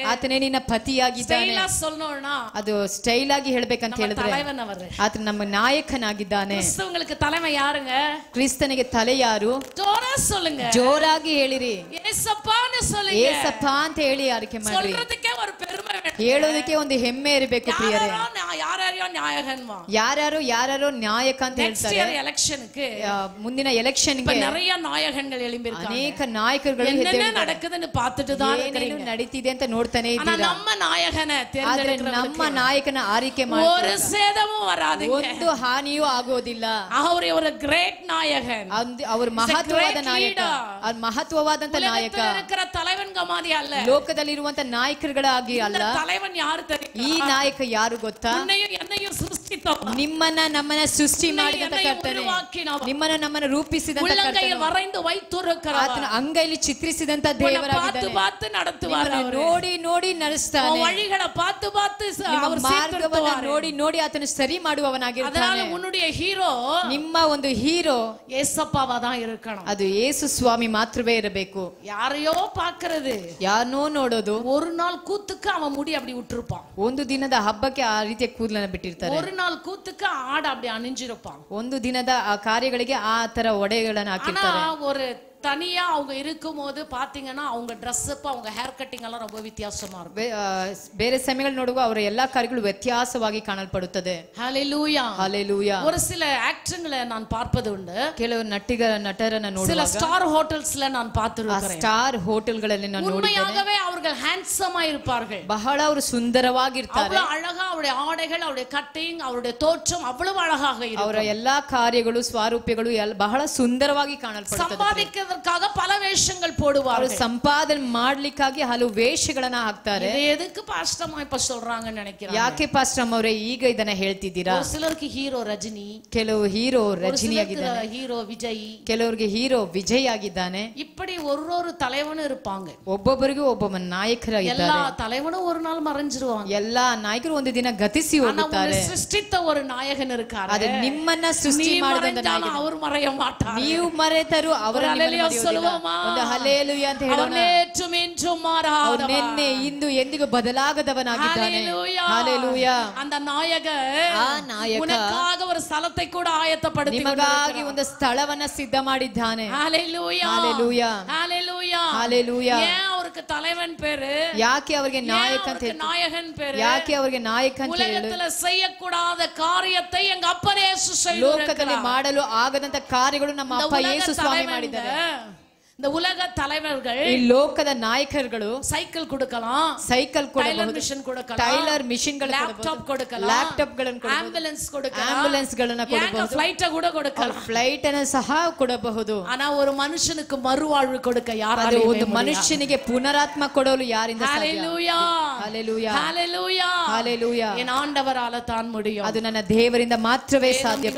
ಆತನೇ ನಿನ್ನ ಪತಿಯಾಗಿದ್ದಾನೆ சொல்லணும்னா ಅದು ಸ್ಟೈಲ್ ಆಗಿ ಹೇಳ್ಬೇಕಂತ ಹೇಳಿದ್ರೆ தலைவன் அவர் ಆತ ನಮ್ಮ ನಾಯಕನಾಗಿದ್ದಾನೆ கிறிஸ்தவங்களுக்கு தலைமை யாருங்க ಕ್ರಿಸ್ತನಿಗೆ ತಲೆ ಯಾರು ஜோரா சொல்லுங்க ಜೋರಾಗಿ ಹೇಳಿರಿ ஏசப்பான்னு சொல்லுங்க ಏಸಪ್ಪ ಅಂತ ಹೇಳಿ ಆರಿಕೆ ಮಾಡ್ರಿ சொல்றதுக்கே ஒரு பெருமை வேணும் ಹೇಳೋದಕ್ಕೆ ಒಂದು ಹೆಮ್ಮೆ ಇರಬೇಕು ಪ್ರಿಯರೇ யார் நாயகன்வா. ಯಾರ್ಯಾರೋ ನಾಯಕ ಅಂತ ಹೇಳ್ತಾರೆ. ಎಲೆಕ್ಷನ್ಗೆ ಮುಂದಿನ ಎಲೆಕ್ಷನ್ಗೆ நிறைய நாயகன்கள் எழும்பிருக்காங்க. ಅನೇಕ ನಾಯಕರುಗಳು என்ன நடக்குதுன்னு பார்த்துட்டு தான் ಏನೇನು ನಡೀತಿದೆ ಅಂತ ನೋಡ್ತಾನೆ ಇದ್ದೀರಾ. ಇದ್ದೀರಾ. ನಮ್ಮ ನಾಯಕನ ಆದ್ರೆ ನಮ್ಮ ನಾಯಕನ ಆರಿಕೆ ಮಾಡಿ ஒரு சேதமும் வராதுங்க. ಒಂದು ಹಾನಿಯೂ ಆಗೋದಿಲ್ಲ. அவர் ஒரு கிரேட் நாயகன். ಅವರು ಮಹತ್ವವಾದ ನಾಯಕ. ಅವರು ಮಹತ್ವವಾದಂತ ನಾಯಕ. இருக்கிற தலைவன் மாதிரி ಅಲ್ಲ. ಲೋಕದಲ್ಲಿರುವಂತ ನಾಯಕರುಗಳಾಗಿ ಅಲ್ಲ. தலைவன் ಯಾರು தெரியுமா? ಈ ನಾಯಕ ಯಾರು ಗೊತ್ತಾ? என்னையும் ಸೃಷ್ಟಿಸಿದವ. ನಿಮ್ಮನ್ನ ನಮ್ಮನ್ನ ಸೃಷ್ಟಿ ಮಾಡಿದಂತ ಕರ್ತನೆ. ನಿಮ್ಮನ್ನ ನಮ್ಮನ್ನ ರೂಪಿಸಿದಂತ ಕರ್ತನೆ. ವರೆಂದು ವೈತುರಕರ. ಆತನ ಅಂಗೈಲಿ ಚಿತ್ರಿಸಿದಂತ ದೇವರಾಗಿದ್ದಾನೆ. பார்த்து நடத்துவார். ನೋಡಿ ನಡೆಸ್ತಾನೆ. ವழிಗಳ பார்த்து ಅವರು ಮಾರ್ಗವನ್ನು ನೋಡಿ ಆತನ ಸರಿ ಮಾಡುವವನಾಗಿರ್ತಾನೆ. ಅದனால உன்னுடைய ஹீரோ ನಿಮ್ಮ ಒಂದು ಹೀರೋ ஏசப்பாவா தான் இருக்கணும். ಅದು ಯೇಸು ಸ್ವಾಮಿ ಮಾತ್ರವೇ ಇರಬೇಕು. ಯಾரைಯೋ பார்க்கிறது, ಯಾರನ್ನೋ ನೋಡೋದು. ஒரு நாள் கூத்துக்கு அவன் முடி அப்படி விட்டுருப்பான். ಒಂದು ದಿನದ ಹಬ್ಬಕ್ಕೆ ಆ ರೀತಿಯ ಕೂದಲನ್ನ ಬಿಟ್ಟಿರ್ತಾರೆ. ஒரு நாள் கூத்துக்கு ஆட அப்படி அணிஞ்சிருப்பான். ಒಂದು ದಿನದ ಆ ಕಾರ್ಯಗಳಿಗೆ ಆ ತರ ಒಡೆಗಳನ್ನ ಹಾಕಿರ್ತಾರೆ. ஒரு தனியா அவங்க இருக்கும்போது பாத்தீங்கன்னா அவங்க ட்ரெஸ் அப் அவங்க ஹேர் கட்டிங் எல்லாம் ரொம்ப வித்தியாசமா இருக்கும். ಬೇರೆ ಸಮಯಗಳು ನೋಡುವಾಗ ಅವರ ಎಲ್ಲಾ ಕಾರ್ಯಗಳು ವ್ಯತ್ಯಾಸವಾಗಿ ಕಾಣಲ್ಪಡುತ್ತದೆ. ஹalleluya ஹalleluya. ஒரு சில ஆக்டர்களை நான் பார்ப்பது உண்டு. ಕೆಲವು ನಟರನ್ನ ನೋಡುವಾಗ சில ஸ்டார் ஹோட்டல்ஸ்ல நான் பார்த்திருக்கிறேன். ಸ್ಟಾರ್ ಹೋಟೆಲ್ಗಳಲ್ಲಿ ನಾನು ನೋಡಿದ್ದೇನೆ. உண்மையாகவே அவர்கள் ஹேண்ட்ஸமா இருப்பார்கள். ಬಹಳ ಅವರು ಸುಂದರವಾಗಿರ್ತಾರೆ. அவ்வளவு அழகா அவருடைய ஆடைகள் அவருடைய கட்டிங் அவருடைய தோற்றம் அவ்வளவு அழகாக இருக்கும். ಅವರ ಎಲ್ಲಾ ಕಾರ್ಯಗಳು ಸ್ವಾರೂಪ್ಯಗಳು ಬಹಳ ಸುಂದರವಾಗಿ ಕಾಣಲ್ಪಡುತ್ತದೆ. ಸಂಪಾದಿಸೋದಕ್ಕಾಗಿ பல வேஷங்கள் போடுவார்கள். ಸಂಪಾದನೆ ಮಾಡ್ಲಿಕ್ಕಾಗಿ ಹಲವು ವೇಷಗಳನ್ನ ಹಾಕ್ತಾರೆ. இது எதுக்கு பாஸ்டர் இப்ப சொல்றாங்கன்னு நினைக்கிறேன். ಯಾಕೆ ಪಾಸ್ಟರ್ ಅವರೇ ಈಗ ಇದನ್ನ ಹೇಳ್ತಿದ್ದೀರಾ? ஒரு சிலருக்கு ஹீரோ ரஜினி, ಕೆಲವು ಹೀರೋ ರಜನಿ ಆಗಿದ್ದಾನೆ, ஹீரோ ವಿಜಯ್, ಕೆಲವರಿಗೆ ಹೀರೋ ವಿಜಯ್ ಆಗಿದ್ದಾನೆ. இப்படி ஒரு தலைவனும் இருப்பாங்க. ಒಬ್ಬೊಬ್ಬರಿಗೂ ಒಬ್ಬ ನಾಯಕರಾಗಿದ್ದಾರೆ. எல்லா தலைவனும் ஒரு நாள் மறைஞ்சிருவாங்க. ಎಲ್ಲಾ ನಾಯಕರು ಒಂದು ದಿನ ಗತಿಸಿ ಹೋಗುತ್ತಾರೆ. ಸೃಷ್ಟಿತ ஒரு ನಾಯಕன் இருக்காரு. ಅದು ನಿಮ್ಮನ್ನ ಸೃಷ್ಟಿ ಮಾಡಿದ ನಾಯಕ. ಅವರು ಮರೆಯ ಮಾಟಾರು. ನೀವು ಮರೆತರು ಅವರು ಒಂದು ಹಲ್ಲೆಲೂಯಾ ಅಂತ ಹೇಳೋಣ. ಅವನು ನಿನ್ನೆ ಇಂದು ಎಂದಿಗೂ ಬದಲಾಗದವನಾಗಿದ್ದಾನೆ. ಹಲ್ಲೆಲೂಯಾ. அந்த நாயகர் ಆ ನಾಯಕ ಉನಕ್ಕಾಗಿ ஒரு ಸ್ಥಳத்தை ಕೂಡ ಆಯತ್ತಪಡಿಸಿ ನಿಮಗಾಗಿ ಒಂದು ಸ್ಥಳವನ್ನ ಸಿದ್ಧ ಮಾಡಿದ್ದಾನೆ. Hallelujah hallelujah hallelujah hallelujah. ஏன் அவருக்கு தலைவன் பேரு? ಯಾಕೆ ಅವರಿಗೆ ನಾಯಕ ಅಂತ ಹೇಳ್ತಾರೆ? நாயகன் பேரு ಯಾಕೆ ಅವರಿಗೆ ನಾಯಕ ಅಂತ ಹೇಳಿ? உலகத்துல செய்யக்கூடாத காரியத்தை எங்க அப்பா ಯೇಸು செய்தார். ಲೋಕದಲ್ಲಿ ಮಾಡಲು ಆಗದಂತ ಕಾರ್ಯಗಳು ನಮ್ಮ ಅಪ್ಪ ಯೇಸು ಸ್ವಾಮಿ ಮಾಡಿದ್ದಾರೆ. இந்த உலக தலைவர்கள் ಈ ಲೋಕದ ನಾಯಕರುಗಳು ಸೈಕಲ್ ಕೊಡಕலாம், ಸೈಕಲ್ ಕೊಡಬಹುದು, ಮಿಷನ್ ಕೊಡಕலாம், ಟೈಲರ್ ಮಿಷನ್ ಗಳು ಲ್ಯಾಪ್ಟಾಪ್ ಕೊಡಕலாம், ಲ್ಯಾಪ್ಟಾಪ್ ಗಳನ್ನು ಕೊಡಬಹುದು, ಆಂಬ್ಯುಲೆನ್ಸ್ ಕೊಡಕலாம், ಆಂಬ್ಯುಲೆನ್ಸ್ ಗಳನ್ನು ಕೊಡಬಹುದು, ಫ್ಲೈಟ್ ಕೂಡ ಕೊಡಕலாம், ಫ್ಲೈಟ್ ಅನ್ನು ಸಹ ಕೊಡಬಹುದು. ಆனா ஒரு மனுஷனுக்கு மறுவாழ்வு கொடுக்க யாராலும் ಒಂದು ಮನುಷ್ಯನಿಗೆ ಪುನರಾತ್ಮ ಕೊಡಲು ಯಾರಿಂದ ಸಾಧ್ಯ? Hallelujah hallelujah hallelujah hallelujah. என் ஆண்டவரால தான் முடியும். ಅದು ನನ್ನ ದೇವರಿಂದ ಮಾತ್ರವೇ ಸಾಧ್ಯ.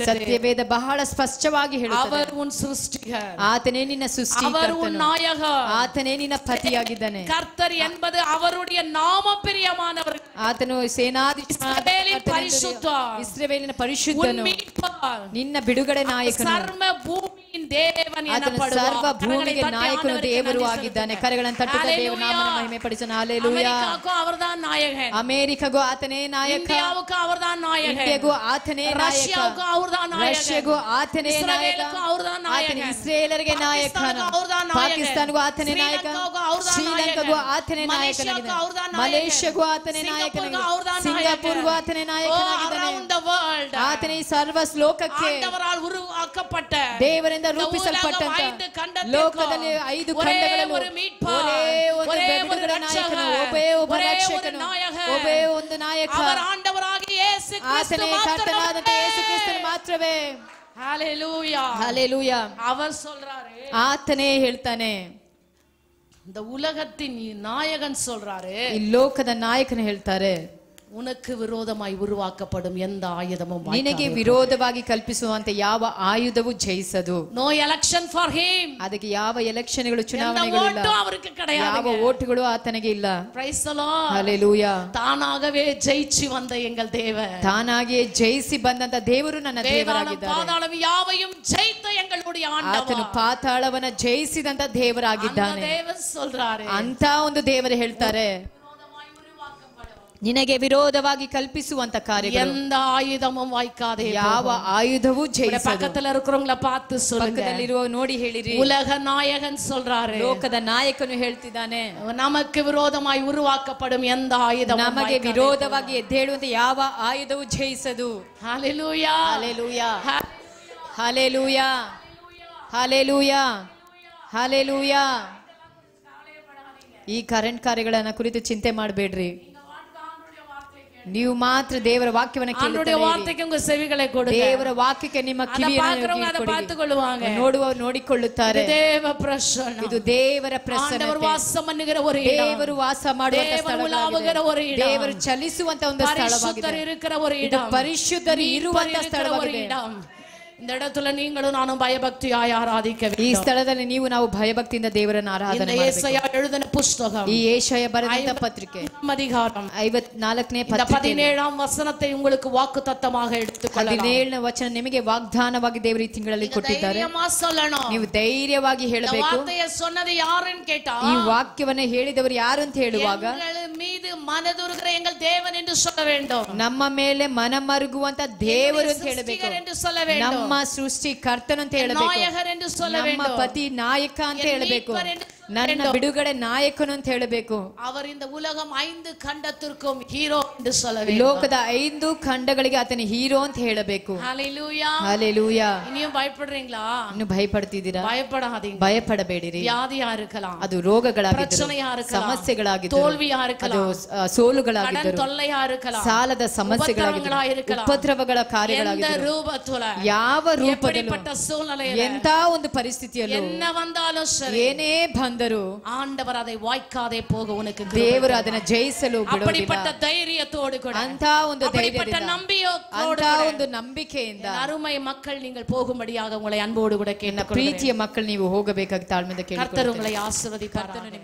ಸತ್ಯವೇದ ಬಹಳ ಸ್ಪಷ್ಟವಾಗಿ ಹೇಳುತ್ತದೆ, அவர் உன் சிருஷ்டிகர், ಆತನೇ ನಿನ್ನ ಸೃಷ್ಟಿಕರ್ತನು, அவர் உன் நாயகர், ಆತನೇ ನಿನ್ನ ಪತಿಯಾಗಿದ್ದಾನೆ. கர்த்தர் என்பது அவருடைய நாம பிரியமானவர், ಆತನು ಸೇನಾಧೀಶ್ವರನ ಪರಿಶುದ್ಧ, ಇಸ್ರಾಯೇಲಿನ ಪರಿಶುದ್ಧನು, ನಿನ್ನ ಬಿಡುಗಡೆ ನಾಯಕನು, ಸರ್ವ ಭೂಮಿயின் ದೇವನ್ ಆತನು ಸರ್ವ ಭೂಮಿಗೆ ನಾಯಕನು, ದೇವರು ಆಗಿದ್ದಾನೆ. ಕರೆಗಳನ್ನು ತಟ್ಟುತ್ತಾ ದೇವರ ನಾಮವನ್ನು ಮಹಿಮೆ ಪಡಿಸೋಣ. ಹಲ್ಲೆಲೂಯಾ. அவர்தான் நாயகன். ಅಮೆರಿಕಗೂ ಆತನೇ ನಾಯಕ, ಇಂಡಿಯಾவுக்கு அவர்தான் நாயகன், ಇಂಡಿಯಾಗೂ ಆತನೇ ನಾಯಕ, ರಷ್ಯಾவுக்கு அவர்தான் நாயகன், ರಷ್ಯಾಗೂ ಆತನೇ ನಾಯಕ, ಇಸ್ರಾಯೇಲ್ಗೂ ಅವರ್தான் ನಾಯಕನ್, ಆತನೇ ಇಸ್ರಾಯೇಲರಿಗೆ ನಾಯಕನು, ಪಾಕಿಸ್ತಾನಗೂ ಆತನೇ ನಾಯಕ, ಶ್ರೀಲಂಕಾಗೂ ಆತನೇ ನಾಯಕನಾಗಿದ್ದಾನೆ, ಮಲೇಷ್ಯಾಗೂ ಆತನೇ ನಾಯಕನಾಗಿದ್ದಾನೆ, ಸಿಂಗಾಪುರ್ಗೂ ಆತನೇ ನಾಯಕನಾಗಿದ್ದಾನೆ. ಆತನೇ ಸರ್ವ ಲೋಕಕ್ಕೆ ಉರುವಾಕಪಟ್ಟ ದೇವರಿಂದ ರೂಪಿಸಲ್ಪಟ್ಟಂತ ಲೋಕದಲ್ಲಿ 5 ಖಂಡಗಳಲ್ಲಿ ಒರೇ ಒಂದು ಬಿಡುಗಡೆ ನಾಯಕನು, ಒಬ್ಬೇ ಒಬ್ಬ ರಕ್ಷಕನು, ಒಬ್ಬೇ ಒಂದು ನಾಯಕ, ಆತನೇ ಕರ್ತನಾದಂತ ಯೇಸು ಕ್ರಿಸ್ತನು ಮಾತ್ರವೇ. ஹல்லேலூயா ஹல்லேலூயா. அவர் சொல்றாரு, ಆತನೇ ಹೇಳ್ತಾನೆ, இந்த உலகத்தின் நாயகன் சொல்றாரு, ಈ ಲೋಕದ ನಾಯಕನು ಹೇಳ್ತಾರೆ, உனக்கு விரோதமாய் உருவாக்கப்படும் எந்த ஆயுதமும் ನಿನಗೆ ವಿರೋಧವಾಗಿ ಕಲ್ಪಿಸುವಂತೆ ಯಾವ ಆಯುಧವು ಜಯಿಸದು. ನೋ ಎಲೆಕ್ಷನ್ ಫಾರ್ ಹಿಮ್, ಅದಕ್ಕೆ ಯಾವ ಎಲೆಕ್ಷನ್ಗಳು ಚುನಾವಣೆಗಳಿಲ್ಲ, ಅವರಿಗೆ கிடையாது, ಯಾವ ಓಟುಗಳು ಆತನಿಗೆ ಇಲ್ಲ. Praise the lord. ಹಲ್ಲೆಲೂಯಾ. ತಾನಾಗவே ಜಯಿಸಿ வந்த எங்கள் தேவன், ತಾನಾಗಿಯೇ ಜಯಿಸಿ ಬಂದಂತ ದೇವರು ನನ್ನ ದೇವರಾಗಿದ್ದಾರೆ. ಪಾತಾಳಂ ಯಾವயும் ಜಯಿತ எங்களுடைய ಆಂಡವ, ಆತನು ಪಾತಾಳವನ್ನ ಜಯಿಸಿದಂತ ದೇವರಾಗಿದ್ದಾನೆ. ದೇವರು சொல்றாரு, ಅಂತ ಒಂದು ದೇವರು ಹೇಳ್ತಾರೆ, ನಿನಗೆ ವಿರೋಧವಾಗಿ ಕಲ್ಪಿಸುವಂತ ಕಾರ್ಯಗಳು எந்த ஆயுதமும் வாய்க்காதே ಯಾವ ಆಯುಧವೂ ಜಯಿಸದು. பக்கத்துல இருக்கிறவங்கள பார்த்து சொல்லுங்க. ಪಕ್ಕದಲ್ಲಿರುವ ನೋಡಿ ಹೇಳಿರಿ. உலக நாயகன் சொல்றாரு, ಲೋಕದ ನಾಯಕನು ಹೇಳ್ತಿದ್ದಾನೆ, நமக்கு விரோதமாய் உருவாக்கப்படும் எந்த ஆயுதமும் ನಮಗೆ ವಿರೋಧವಾಗಿ ಎದ್ದೇಳುವಂತ ಯಾವ ಆಯುಧವೂ ಜಯಿಸದು. ஹalleluya ಹಲ್ಲೆಲೂಯಾ ಹಲ್ಲೆಲೂಯಾ ಹಲ್ಲೆಲೂಯಾ ಹಲ್ಲೆಲೂಯಾ. ಈ ಕರೆಂಟ್ ಕಾರ್ಯಗಳನ್ನ ಕುರಿತು ಚಿಂತೆ ಮಾಡಬೇಡ್ರಿ. ನೀವು ಮಾತ್ರ ದೇವರ ವಾಕ್ಯವನ್ನು ಕೇಳಿ ವಾರ್ತೆಗೆ ಉங்க செவிகளை கொடுங்க. ದೇವರ ವಾಕ್ಯಕ್ಕೆ ನಿಮ್ಮ ಕಿವಿಯನ್ನು பார்த்துಕೊಳ್ಳುவாங்க. ನೋಡುವವರು ನೋಡಿಕೊಳ್ಳುತ್ತಾರೆ. ದೇವ ಪ್ರಸನ್ನ, ಇದು ದೇವರ ಪ್ರಸನ್ನತೆ. ಆಂಡವರು ವಾಸ ಮಾಡುವ ஒரு இடம், ದೇವರು ವಾಸ ಮಾಡುವಂತ ಸ್ಥಳವಾಗಿದೆ. ದೇವರು ಚಲಿಸುವಂತ ಒಂದು ಸ್ಥಳವಾಗಿದೆ. ಇದು ಪರಿಶುದ್ಧರು ಇರುವಂತ ಸ್ಥಳವಾಗಿದೆ. இந்த இடத்துல நீங்களும் நானும் பயபக்தியாய் ஆராதிக்க வேண்டும். ಈ ಸ್ಥಳದಲ್ಲಿ ನೀವು ನಾವು ಭಯಭಕ್ತಿಯಿಂದ ದೇವರನ್ನು ಆರಾಧನೆ ಮಾಡಬೇಕು. ಯೆಶಾಯ எழுதின புத்தகம், ಈ ಯೆಶಾಯ ಬರೆದ ಪತ್ರಿಕೆ அதிகாரம் 54ನೇ ಪತ್ರಿಕೆ 17ಾம் ವಚನத்தை உங்களுக்கு ವಾಗ್ದತ್ತமாக எடுத்துಕೊಳ್ಳலாம். 17ನೇ ವಚನ ನಿಮಗೆ ವಾಗ್ದಾನವಾಗಿ ದೇವರು ಈ ತಿಂಗಳಲ್ಲಿ ಕೊಟ್ಟಿದ್ದಾರೆ. ನೀವು ಧೈರ್ಯವಾಗಿ ಹೇಳಬೇಕು. ವಾರ್ತೆಯ சொன்னது யாருன்னு கேட்டா, ಈ ವಾಕ್ಯವನ್ನು ಹೇಳಿದವರು ಯಾರು ಅಂತ ಹೇಳುವಾಗ மீது மனதுருகிற எங்கள் தேவன் என்று சொல்ல வேண்டும். ನಮ್ಮ ಮೇಲೆ ಮನಮರುಗುವಂತ ದೇವರು ಅಂತ ಹೇಳಬೇಕು. என்று சொல்ல வேண்டும். ನಮ್ಮ ಸೃಷ್ಟಿಕರ್ತನು ಅಂತ ಹೇಳಬೇಕು. ನಾಯಕರು ಎಂದು சொல்ல வேண்டும். ನಮ್ಮ ಪತಿ ನಾಯಕ ಅಂತ ಹೇಳಬೇಕು. ನನ್ನ ಬಿಡುಗಡೆ ನಾಯಕನು ಅಂತ ಹೇಳಬೇಕು. அவர் இந்த உலகம் 5 ಖಂಡத்திற்கும் ಹೀರೋ ಎಂದು சொல்ல வேண்டும். ಲೋಕದ 5 ಖಂಡಗಳಿಗೆ ಆತನ ಹೀರೋ ಅಂತ ಹೇಳಬೇಕು. ஹalleluya ஹalleluya. ನೀವು ಭಯಪಡ್றீங்களா? ಇನ್ನು ಭಯಪಡ್ತಿದ್ದೀರಾ? ಭಯಪಡಾதீங்க. ಭಯಪಡಬೇಡಿರಿ. ವ್ಯಾಧಿಯಾ இருக்கலாம், ಅದು ರೋಗಗಳಾಗಿದ್ದರೂ, ಪ್ರಚನೆಯಾ இருக்கலாம், ಸಮಸ್ಯೆಗಳಾಗಿದ್ದರೂ, ತೋಲ್ವಿಯಾ இருக்கலாம், ಅದು ಸೋಲುಗಳಾಗಿದ್ದರೂ, ಕடன் ತೊಲ್ಲೆಯಾ இருக்கலாம், ಸಾಲದ ಸಮಸ್ಯೆಗಳಾಗಿದ್ದರೂ, ಉಪದ್ರವಗಳ ಕಾರ್ಯಗಳಾಗಿದ್ದರೂ, ಯಾವ ರೂಪದಲ್ಲೂ, ಎಂತ ಒಂದು ಪರಿಸ್ಥಿತಿಯಲ್ಲೂ, என்ன வந்தாலும் சரி, ಏನೇ ಬಂದರೂ ಆಂಡವರ அதை ವಾಯ್ಕಾದೆ போக உனக்கு ದೇವರು ಅದನ್ನ ಜಯಿಸಲು ಬಿಡುವುದಿಲ್ಲ. அப்படிப்பட்ட தைரியத்தோடு கூட, ಅಂತ ಒಂದು ಧೈರ್ಯದಿಂದ, ಅಂತ ಒಂದು ನಂಬಿಕೆಯಿಂದ ಅರುಮೈ ಮಕ್ಕಳು நீங்கள் போகும்படியாக உங்களை அன்போடு கூட கேட்டுக்கொள்கிறேன். ಪ್ರೀತಿಯ ಮಕ್ಕಳು ನೀವು ಹೋಗಬೇಕಾಗಿ ತಾಳ್ಮೆಯಿಂದ ಕೇಳಿಕೊಳ್ಳುತ್ತೇನೆ. ಕರ್ತರು உங்களை ಆಶೀರ್ವದಿಪಾರಾಗಲಿ.